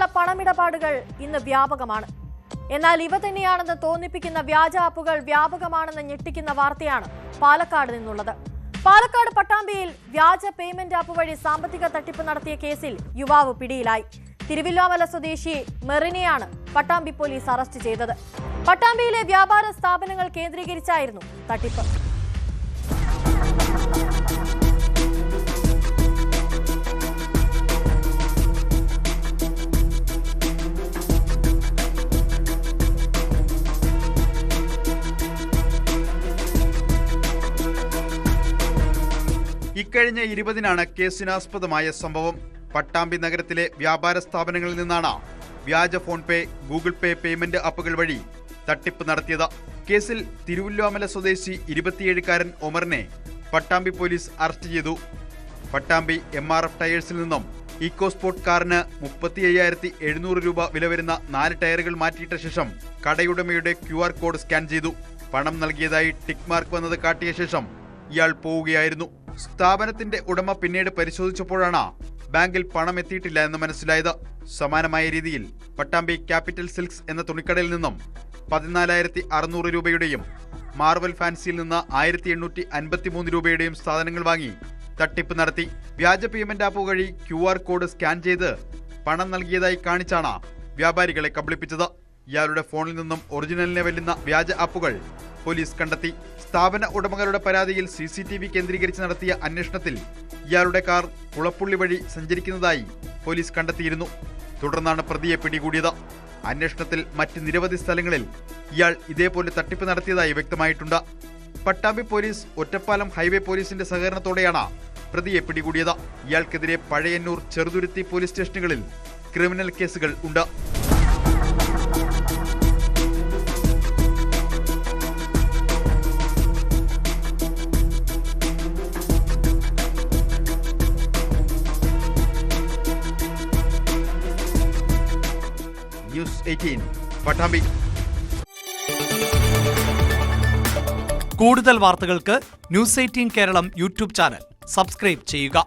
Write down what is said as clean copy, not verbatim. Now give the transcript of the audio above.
തരത്തിലുള്ള പണമിടപാടുകൾ ഇന്ന് വ്യാപകമാണ്. എന്നാൽ ഇവ തന്നെയാണെന്ന് തോന്നിപ്പിക്കുന്ന വ്യാജ ആപ്പുകൾ വ്യാപകമാണെന്ന് ഞെട്ടിക്കുന്ന വാർത്തയാണ് പാലക്കാട് നിന്നുള്ളത്. പാലക്കാട് പട്ടാമ്പിയിൽ വ്യാജ പേയ്മെന്റ് ആപ്പ് വഴി സാമ്പത്തിക തട്ടിപ്പ് നടത്തിയ കേസിൽ യുവാവ് പിടിയിലായി. തിരുവില്ലോമല സ്വദേശി മെറിനെയാണ് പട്ടാമ്പി പോലീസ് അറസ്റ്റ് ചെയ്തത്. പട്ടാമ്പിയിലെ വ്യാപാര സ്ഥാപനങ്ങൾ കേന്ദ്രീകരിച്ചായിരുന്നു തട്ടിപ്പ്. ഇക്കഴിഞ്ഞ 20-നാണ് കേസിനാസ്പദമായ സംഭവം. പട്ടാമ്പി നഗരത്തിലെ വ്യാപാര സ്ഥാപനങ്ങളിൽ നിന്നാണ് വ്യാജ ഫോൺ പേ, ഗൂഗിൾ പേ പേയ്മെന്റ് ആപ്പുകൾ വഴി തട്ടിപ്പ് നടത്തിയത്. കേസിൽ തിരുവല്ലോമല സ്വദേശി 27-കാരൻ ഒമറിനെ പട്ടാമ്പി പോലീസ് അറസ്റ്റ് ചെയ്തു. പട്ടാമ്പി MRF ടയേഴ്സിൽ നിന്നും ഇക്കോസ്പോർട്ട് കാറിന് 35,700 രൂപ വില വരുന്ന 4 ടയറുകൾ മാറ്റിയിട്ട ശേഷം കടയുടമയുടെ QR കോഡ് സ്കാൻ ചെയ്തു. പണം നൽകിയതായി ടിക്ക് മാർക്ക് വന്നത് കാട്ടിയ ശേഷം ഇയാൾ പോവുകയായിരുന്നു. സ്ഥാപനത്തിന്റെ ഉടമ പിന്നീട് പരിശോധിച്ചപ്പോഴാണ് ബാങ്കിൽ പണം എത്തിയിട്ടില്ല എന്ന് മനസ്സിലായത്. സമാനമായ രീതിയിൽ പട്ടാമ്പി ക്യാപിറ്റൽ സിൽക്സ് എന്ന തുണിക്കടയിൽ നിന്നും 14,600 രൂപയുടെയും മാർവൽ ഫാൻസിയിൽ നിന്ന് 1,853 രൂപയുടെയും സാധനങ്ങൾ വാങ്ങി തട്ടിപ്പ് നടത്തി. വ്യാജ പേയ്മെന്റ് ആപ്പ് വഴി QR കോഡ് സ്കാൻ ചെയ്ത് പണം നൽകിയതായി കാണിച്ചാണ് വ്യാപാരികളെ കബളിപ്പിച്ചത്. ഇയാളുടെ ഫോണിൽ നിന്നും ഒറിജിനലിനെ വെല്ലുന്ന വ്യാജ ആപ്പുകൾ പോലീസ് കണ്ടെത്തി. സ്ഥാപന ഉടമകളുടെ പരാതിയിൽ CCTV കേന്ദ്രീകരിച്ച് നടത്തിയ അന്വേഷണത്തിൽ ഇയാളുടെ കാർ കുളപ്പുള്ളി വഴി സഞ്ചരിക്കുന്നതായി പോലീസ് കണ്ടെത്തിയിരുന്നു. തുടർന്നാണ് പ്രതിയെ പിടികൂടിയത്. അന്വേഷണത്തിൽ മറ്റ് നിരവധി സ്ഥലങ്ങളിൽ ഇയാൾ ഇതേപോലെ തട്ടിപ്പ് നടത്തിയതായി വ്യക്തമായിട്ടുണ്ട്. പട്ടാമ്പി പോലീസ് ഒറ്റപ്പാലം ഹൈവേ പോലീസിന്റെ സഹകരണത്തോടെയാണ് പ്രതിയെ പിടികൂടിയത്. ഇയാൾക്കെതിരെ പഴയന്നൂർ, ചെറുതുരുത്തി പോലീസ് സ്റ്റേഷനുകളിൽ ക്രിമിനൽ കേസുകൾ ഉണ്ട്. ന്യൂസ് 18 പട്ടാമ്പി. കൂടുതൽ വാർത്തകൾക്ക് news 18 Keralam YouTube channel subscribe ചെയ്യുക.